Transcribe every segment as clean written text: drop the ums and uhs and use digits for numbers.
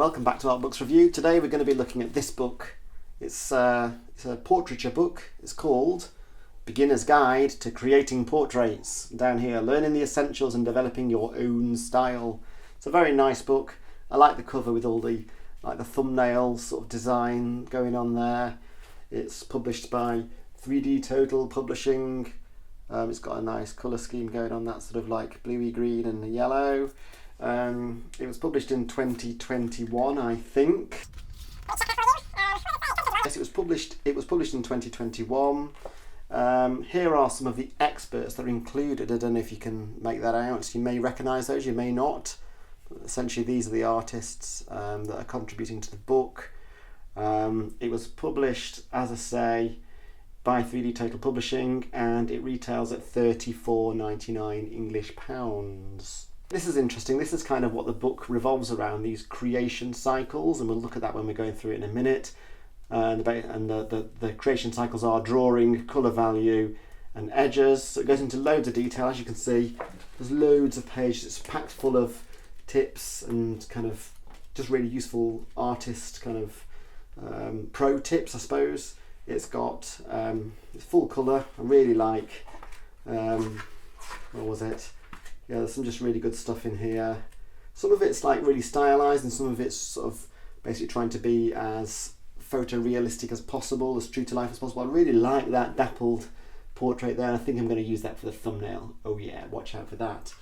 welcome back to Art Books Review. Today we're going to be looking at this book. It's a portraiture book. It's called Beginner's Guide to Creating Portraits. Down here, learning the essentials and developing your own style. It's a very nice book. I like the cover with all the thumbnail sort of design going on there. It's published by 3D Total Publishing. It's got a nice colour scheme going on, that sort of like bluey green and yellow. It was published in 2021, I think. Yes, it was published in 2021. Here are some of the experts that are included. I don't know if you can make that out. You may recognise those, you may not. But essentially, these are the artists that are contributing to the book. It was published, as I say, by 3D Total Publishing, and it retails at £34.99 English pounds. This is interesting. This is kind of what the book revolves around, these creation cycles, and we'll look at that when we're going through it in a minute. The creation cycles are drawing, colour value and edges. So it goes into loads of detail. As you can see, there's loads of pages. It's packed full of tips and kind of just really useful artist kind of pro tips, I suppose. It's got it's full colour. I really like, what was it? Yeah, there's some just really good stuff in here. Some of it's like really stylised, and some of it's sort of basically trying to be as photorealistic as possible, as true to life as possible. I really like that dappled portrait there. I think I'm going to use that for the thumbnail. Oh yeah, watch out for that.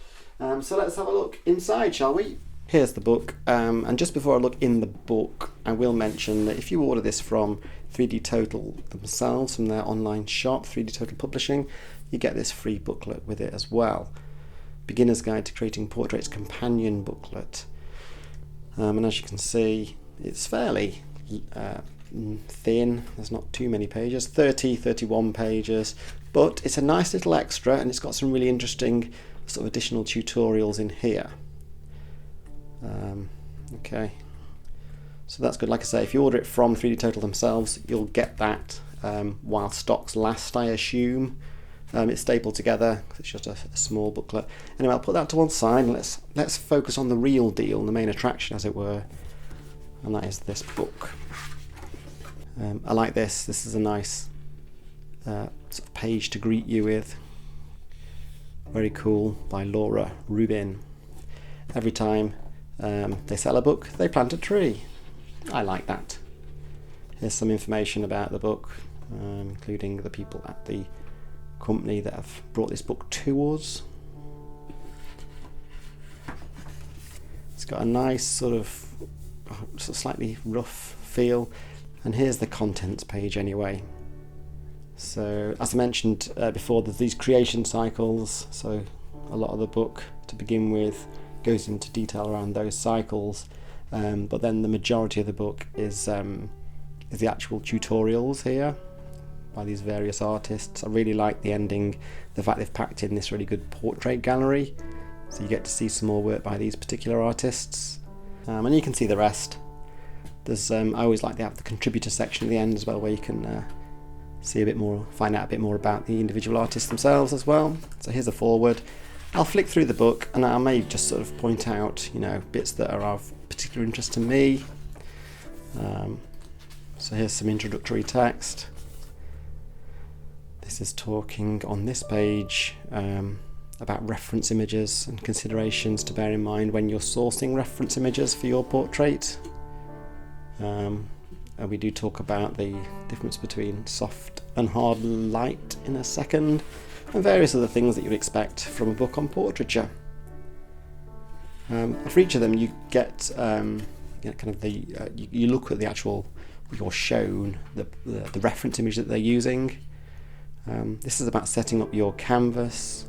So let's have a look inside, shall we? Here's the book, and just before I look in the book, I will mention that if you order this from 3D Total themselves, from their online shop, 3D Total Publishing, you get this free booklet with it as well. Beginner's Guide to Creating Portraits companion booklet. And as you can see, it's fairly thin. There's not too many pages, 31 pages, but it's a nice little extra, and it's got some really interesting sort of additional tutorials in here. Okay, so that's good. Like I say, if you order it from 3D Total themselves, you'll get that while stocks last, I assume. It's stapled together. It's just a small booklet. Anyway, I'll put that to one side, and let's focus on the real deal, the main attraction, as it were, and that is this book. I like this. This is a nice sort of page to greet you with. Very cool, by Laura Rubin. Every time they sell a book, they plant a tree. I like that. Here's some information about the book, including the people at the company that have brought this book to us. It's got a nice sort of slightly rough feel, and here's the contents page anyway. So as I mentioned before, there's these creation cycles, so a lot of the book to begin with goes into detail around those cycles, but then the majority of the book is the actual tutorials here by these various artists. I really like the ending, the fact they've packed in this really good portrait gallery, so you get to see some more work by these particular artists, and you can see the rest. There's I always like to have the contributor section at the end as well, where you can see a bit more, find out a bit more about the individual artists themselves as well. So here's a foreword. I'll flick through the book, and I may just sort of point out, bits that are of particular interest to me. So here's some introductory text. This is talking on this page about reference images and considerations to bear in mind when you're sourcing reference images for your portrait. And we do talk about the difference between soft and hard light in a second, and various other things that you'd expect from a book on portraiture. For each of them, you get you look at the actual, you're shown the reference image that they're using. This is about setting up your canvas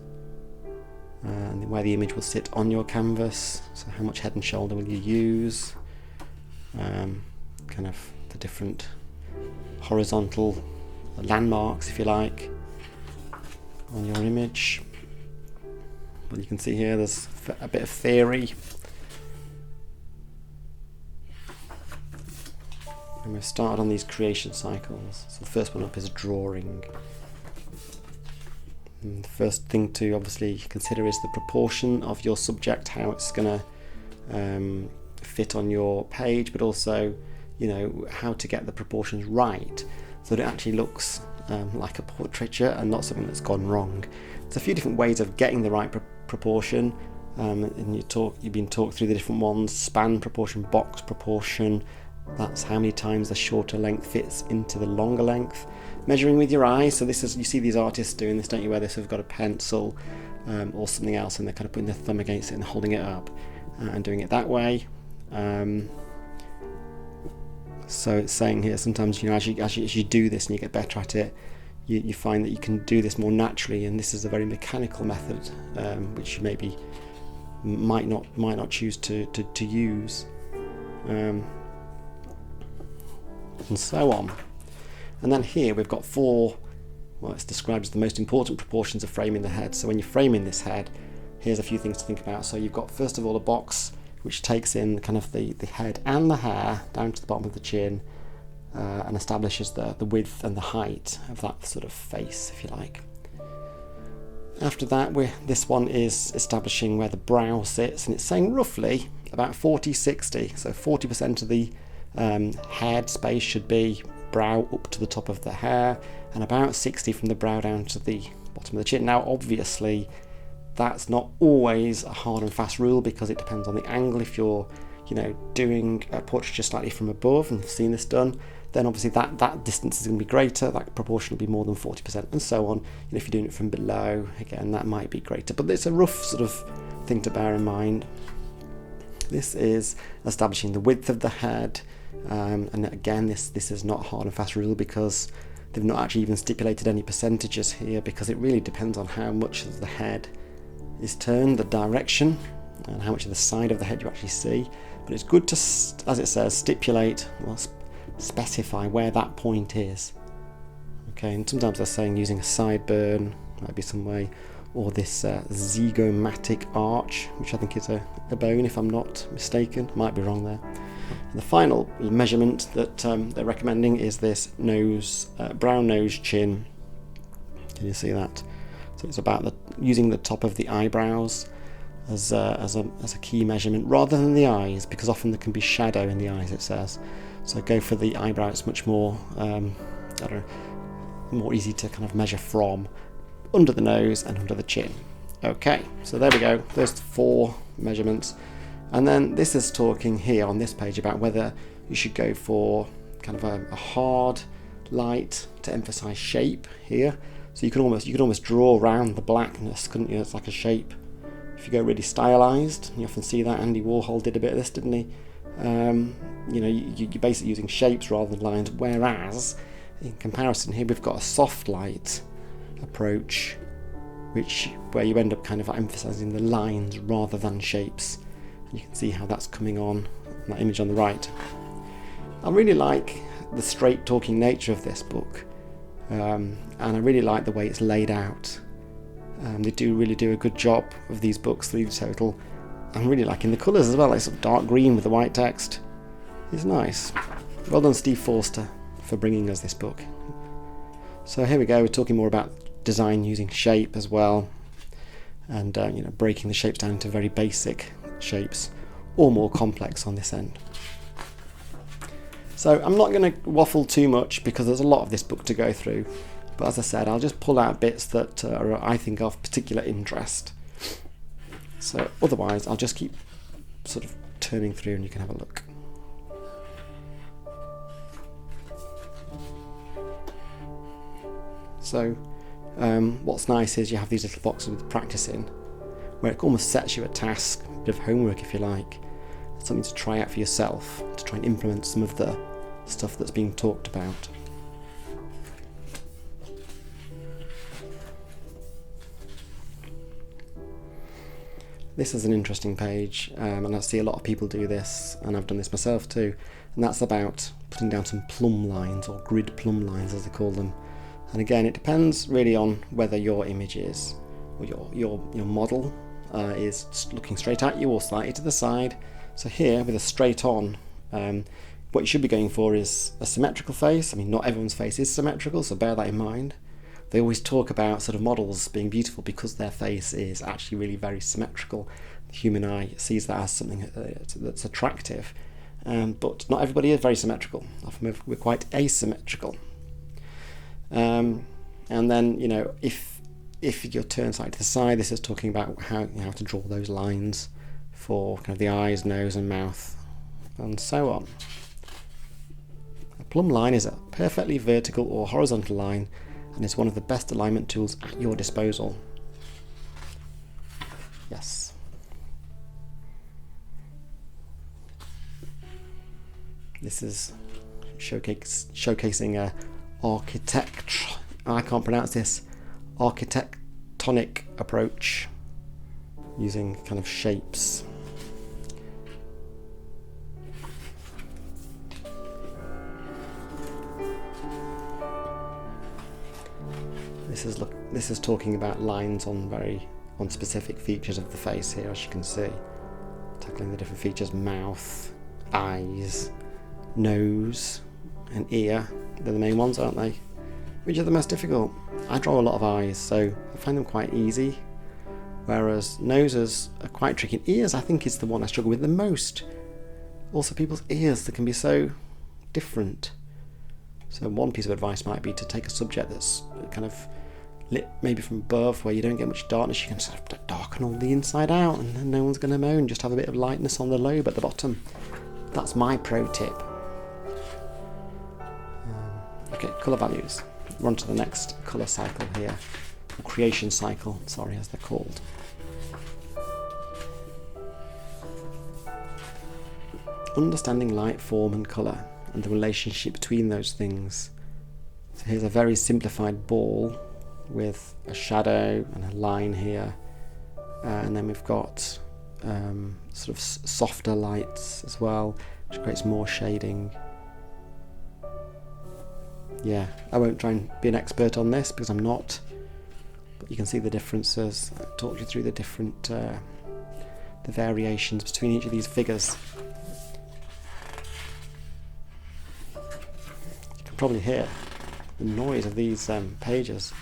and where the image will sit on your canvas. So how much head and shoulder will you use? Kind of the different horizontal landmarks, if you like, on your image. Well, you can see here there's a bit of theory. And we've started on these creation cycles. So the first one up is drawing. And the first thing to obviously consider is the proportion of your subject, how it's going to fit on your page, but also, you know, how to get the proportions right so that it actually looks like a portraiture and not something that's gone wrong. There's a few different ways of getting the right proportion, and you've been talked through the different ones: span proportion, box proportion, that's how many times the shorter length fits into the longer length. Measuring with your eye, so this is, you see these artists doing this, don't you, where they've got a pencil or something else and they're kind of putting their thumb against it and holding it up and doing it that way. So it's saying here, sometimes, you know, as you do this and you get better at it, you find that you can do this more naturally, and this is a very mechanical method, which you maybe might not choose to use, and so on. And then here we've got 4, well, it's described as the most important proportions of framing the head. So when you're framing this head, here's a few things to think about. So you've got, first of all, a box which takes in kind of the head and the hair down to the bottom of the chin, and establishes the width and the height of that sort of face, if you like. After that, this one is establishing where the brow sits, and it's saying roughly about 40-60. So 40% of the head space should be brow up to the top of the hair, and about 60 from the brow down to the bottom of the chin. Now, obviously, that's not always a hard and fast rule, because it depends on the angle. If you're, you know, doing a portraiture slightly from above, and you've seen this done, then obviously that distance is going to be greater, that proportion will be more than 40%, and so on. And if you're doing it from below, again, that might be greater, but it's a rough sort of thing to bear in mind. This is establishing the width of the head, and again, this is not a hard and fast rule, because they've not actually even stipulated any percentages here, because it really depends on how much of the head is turned, the direction, and how much of the side of the head you actually see. But it's good to, as it says, stipulate, well, specify where that point is. Okay, and sometimes they're saying using a sideburn might be some way, or this zygomatic arch, which I think is a bone, if I'm not mistaken. Might be wrong there. And the final measurement that they're recommending is this nose, brow, nose, chin. Can you see that? So it's about using the top of the eyebrows as a key measurement, rather than the eyes, because often there can be shadow in the eyes, it says. So go for the eyebrow. It's much more, more easy to kind of measure from, under the nose and under the chin. Okay, so there we go. There's 4 measurements. And then this is talking here on this page about whether you should go for kind of a hard light to emphasize shape here. So you could almost draw around the blackness, couldn't you? It's like a shape. If you go really stylized, you often see that. Andy Warhol did a bit of this, didn't he? You know, you're basically using shapes rather than lines, whereas in comparison here we've got a soft light approach, where you end up kind of emphasizing the lines rather than shapes. You can see how that's coming on that image on the right. I really like the straight talking nature of this book, and I really like the way it's laid out. They really do a good job of these books, the total. I'm really liking the colours as well, like sort of dark green with the white text. It's nice. Well done, Steve Forster, for bringing us this book. So here we go, we're talking more about design using shape as well, and you know, breaking the shapes down into very basic shapes, or more complex on this end. So I'm not going to waffle too much, because there's a lot of this book to go through, but as I said, I'll just pull out bits that are, I think, of particular interest. So otherwise I'll just keep sort of turning through and you can have a look. So what's nice is you have these little boxes with practice in, where it almost sets you a task, a bit of homework if you like, something to try out for yourself, to try and implement some of the stuff that's being talked about. This is an interesting page, and I see a lot of people do this, and I've done this myself too, and that's about putting down some plumb lines, or grid plumb lines as they call them. And again, it depends really on whether your image is, or your model is looking straight at you or slightly to the side. So here, with a straight on, what you should be going for is a symmetrical face. I mean, not everyone's face is symmetrical, so bear that in mind. they always talk about sort of models being beautiful because their face is actually really very symmetrical. The human eye sees that as something that's attractive, but not everybody is very symmetrical. Often we're quite asymmetrical. And then, you know, if you turn side to the side, this is talking about how to draw those lines for kind of the eyes, nose and mouth, and so on. A plumb line is a perfectly vertical or horizontal line, and is one of the best alignment tools at your disposal. Yes. This is showcasing a architecture. I can't pronounce this. Architectonic approach using kind of shapes. This is talking about lines on specific features of the face here, as you can see, tackling the different features: mouth, eyes, nose, and ear. They're the main ones, aren't they? Which are the most difficult? I draw a lot of eyes, so I find them quite easy, whereas noses are quite tricky. Ears, I think, is the one I struggle with the most. Also, people's ears, they can be so different. So one piece of advice might be to take a subject that's kind of lit maybe from above, where you don't get much darkness. You can sort of darken all the inside out, and then no one's going to moan. Just have a bit of lightness on the lobe at the bottom. That's my pro tip. Okay, colour values. We're on to the next colour cycle here, or creation cycle, sorry, as they're called. Understanding light, form and colour, and the relationship between those things. So here's a very simplified ball with a shadow and a line here, and then we've got sort of softer lights as well, which creates more shading. Yeah, I won't try and be an expert on this because I'm not, but you can see the differences. I talked you through the different the variations between each of these figures. You can probably hear the noise of these pages.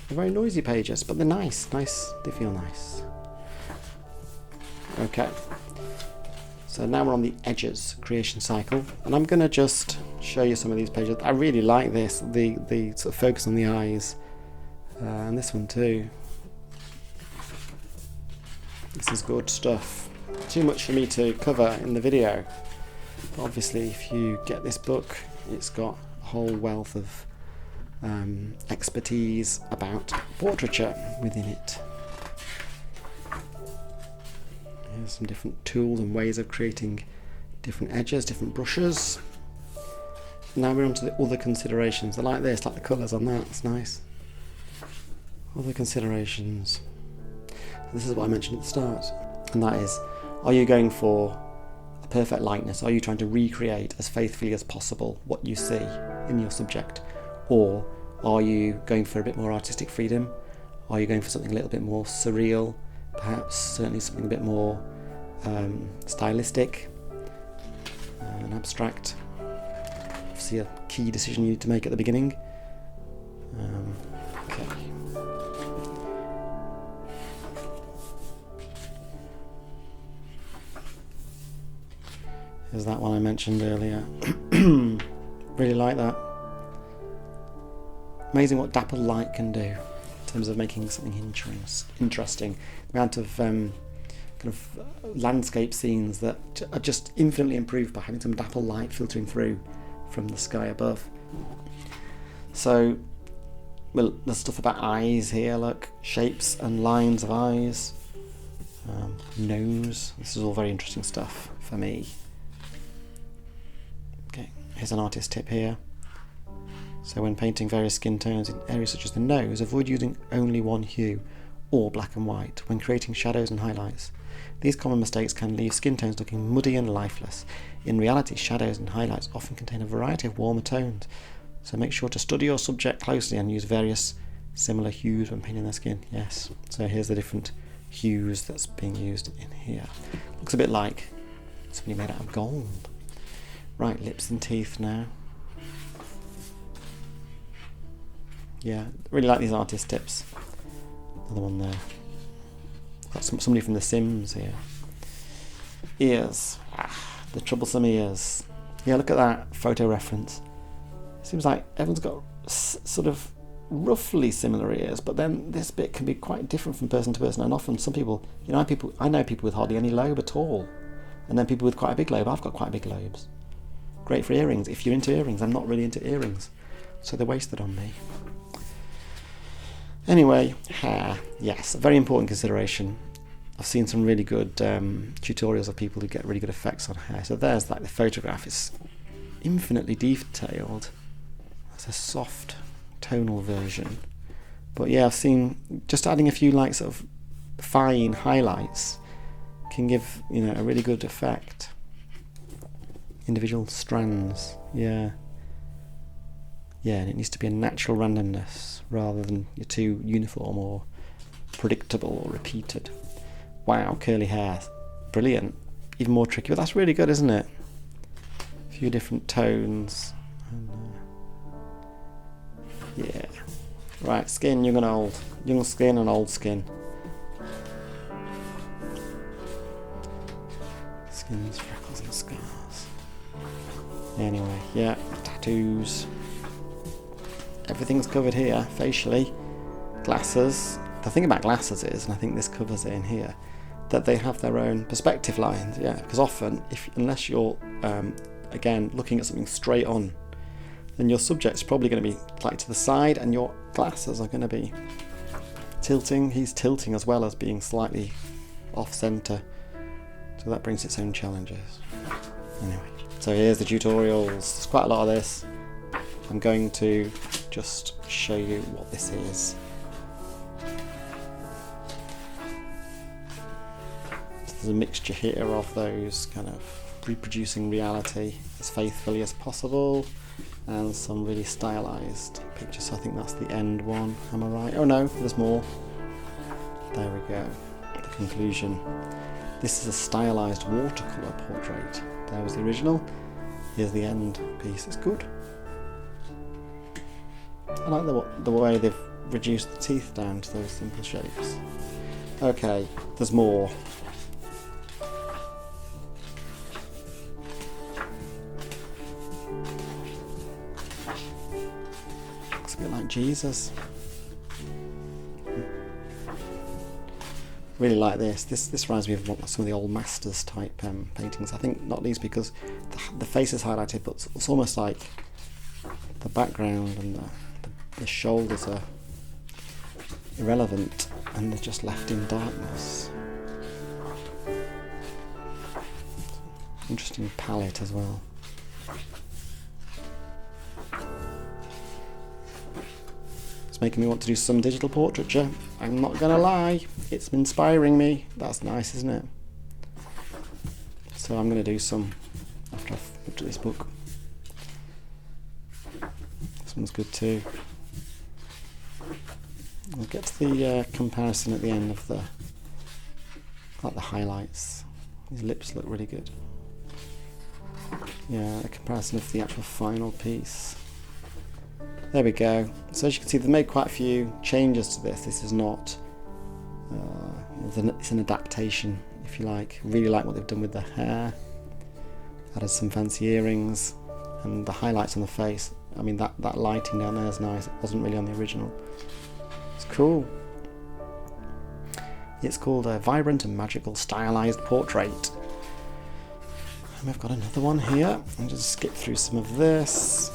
They're very noisy pages, but they're nice. They feel nice. Okay, so now we're on the edges creation cycle, and I'm going to just show you some of these pages. I really like this, the sort of focus on the eyes, and this one too. This is good stuff. Too much for me to cover in the video, but obviously if you get this book, it's got a whole wealth of expertise about portraiture within it. Here's some different tools and ways of creating different edges, different brushes. Now we're on to the other considerations. I like this, like the colours on that, it's nice. Other considerations. This is what I mentioned at the start, and that is, are you going for a perfect likeness? Are you trying to recreate as faithfully as possible what you see in your subject? Or are you going for a bit more artistic freedom? Are you going for something a little bit more surreal? Perhaps certainly something a bit more stylistic and abstract. Obviously a key decision you need to make at the beginning. Okay. Here's that one I mentioned earlier. Really like that. Amazing what dappled light can do in terms of making something interesting. The amount of kind of landscape scenes that are just infinitely improved by having some dappled light filtering through from the sky above. So, well, there's stuff about eyes here, look, shapes and lines of eyes, nose. This is all very interesting stuff for me. Okay, here's an artist tip here. So when painting various skin tones in areas such as the nose, avoid using only one hue or black and white when creating shadows and highlights. These common mistakes can leave skin tones looking muddy and lifeless. In reality, shadows and highlights often contain a variety of warmer tones, so make sure to study your subject closely and use various similar hues when painting their skin. Yes, so here's the different hues that's being used in here. Looks a bit like something made out of gold. Right, lips and teeth now. Yeah, really like these artist tips. Another one there. Got somebody from The Sims here. Ears. The troublesome ears. Yeah, look at that photo reference. Seems like everyone's got sort of roughly similar ears, but then this bit can be quite different from person to person. And often some people, I know people with hardly any lobe at all, and then people with quite a big lobe. I've got quite big lobes. Great for earrings. If you're into earrings, I'm not really into earrings, so they're wasted on me. Anyway, hair. Yes, a very important consideration. I've seen some really good tutorials of people who get really good effects on hair. So there's like the photograph. It's infinitely detailed. It's a soft tonal version. But yeah, I've seen just adding a few like sort of fine highlights can give, a really good effect. Individual strands. Yeah. Yeah, and it needs to be a natural randomness rather than you're too uniform or predictable or repeated. Wow, curly hair. Brilliant. Even more tricky, but that's really good, isn't it? A few different tones. And, yeah. Right, skin, young and old. Young skin and old skin. Skins, freckles and scars. Anyway, yeah, tattoos. Everything's covered here, facially. Glasses. The thing about glasses is, and I think this covers it in here, that they have their own perspective lines, yeah, because often, unless you're, again, looking at something straight on, then your subject's probably going to be like to the side, and your glasses are going to be tilting. He's tilting as well as being slightly off-centre, so that brings its own challenges. Anyway, so here's the tutorials. There's quite a lot of this. I'm going to just show you what this is. There's a mixture here of those kind of reproducing reality as faithfully as possible and some really stylized pictures. So I think that's the end one. Am I right? Oh no, there's more. There we go. The conclusion. This is a stylized watercolor portrait. There was the original. Here's the end piece. It's good. I like the way they've reduced the teeth down to those simple shapes. Okay, there's more. Looks a bit like Jesus. Really like this. This reminds me of some of the old masters type paintings. I think not least because the face is highlighted, but it's almost like the background and the shoulders are irrelevant and they're just left in darkness. Interesting palette as well. It's making me want to do some digital portraiture. I'm not gonna lie, it's inspiring me. That's nice, isn't it? So I'm gonna do some after I've looked at this book. This one's good too. We'll get to the comparison at the end of the highlights. These lips look really good. Yeah, a comparison of the actual final piece. There we go. So as you can see, they've made quite a few changes to this. This is not, it's an adaptation, if you like. Really like what they've done with the hair. Added some fancy earrings and the highlights on the face. I mean, that lighting down there is nice. It wasn't really on the original. It's cool. It's called a Vibrant and Magical Stylized Portrait. And we've got another one here. I'll just skip through some of this.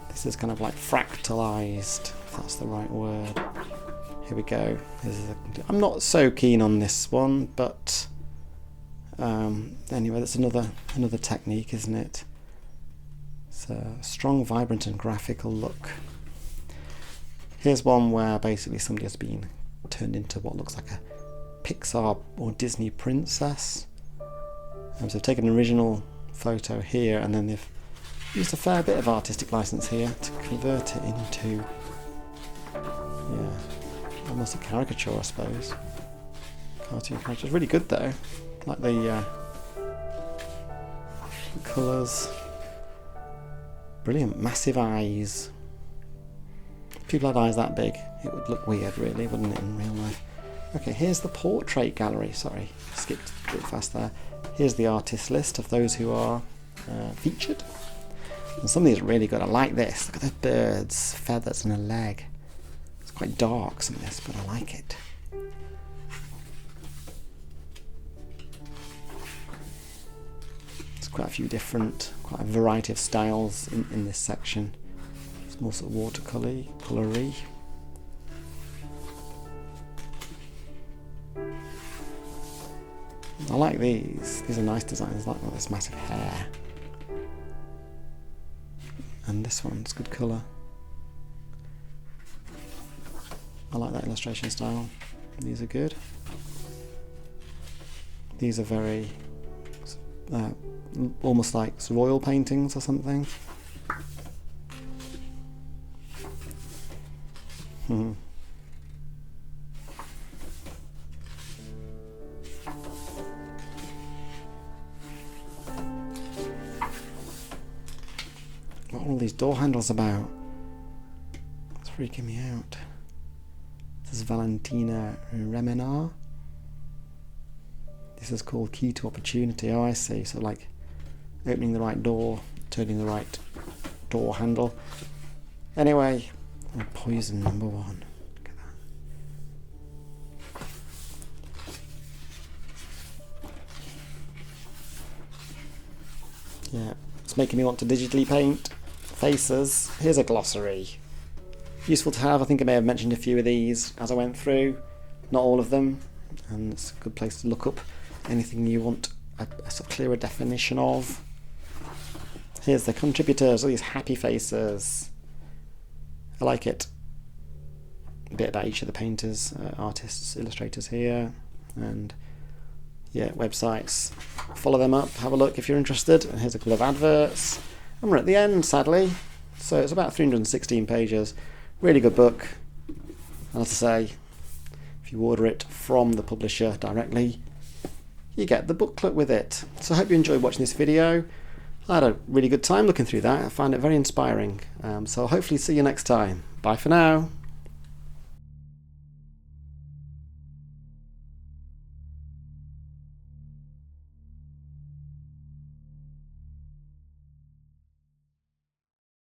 This is kind of like fractalized, if that's the right word. Here we go. I'm not so keen on this one, but anyway, that's another technique, isn't it? It's a strong, vibrant and graphical look. Here's one where basically somebody has been turned into what looks like a Pixar or Disney princess. So they've taken an original photo here and then they've used a fair bit of artistic license here to convert it into, yeah, almost a caricature, I suppose. Cartoon caricature. It's really good though. Like the colours. Brilliant. Massive eyes. If people had eyes that big, it would look weird, really, wouldn't it, in real life? Okay, here's the portrait gallery. Sorry, skipped a bit fast there. Here's the artist list of those who are featured. And some of these are really good. I like this. Look at the birds, feathers, and a leg. It's quite dark, some of this, but I like it. There's quite a few different, quite a variety of styles in this section. It's more sort of watercolour-y. I like these. These are nice designs. I like this massive hair. And this one's good colour. I like that illustration style. These are good. These are very almost like oil paintings or something. What are all these door handles about? It's freaking me out. This is Valentina Remenar. This is called Key to Opportunity. Oh, I see. So like opening the right door, turning the right door handle. Anyway, poison number 1. Look at that. Yeah, it's making me want to digitally paint faces. Here's a glossary. Useful to have. I think I may have mentioned a few of these as I went through. Not all of them. And it's a good place to look up anything you want a sort of clearer definition of. Here's the contributors, all these happy faces. I like it. A bit about each of the painters, artists, illustrators here. And yeah, websites. Follow them up, have a look if you're interested. And here's a couple of adverts. And we're at the end, sadly. So it's about 316 pages. Really good book. And as I say, if you order it from the publisher directly, you get the booklet with it. So I hope you enjoyed watching this video. I had a really good time looking through that. I found it very inspiring. So I'll hopefully see you next time. Bye for now.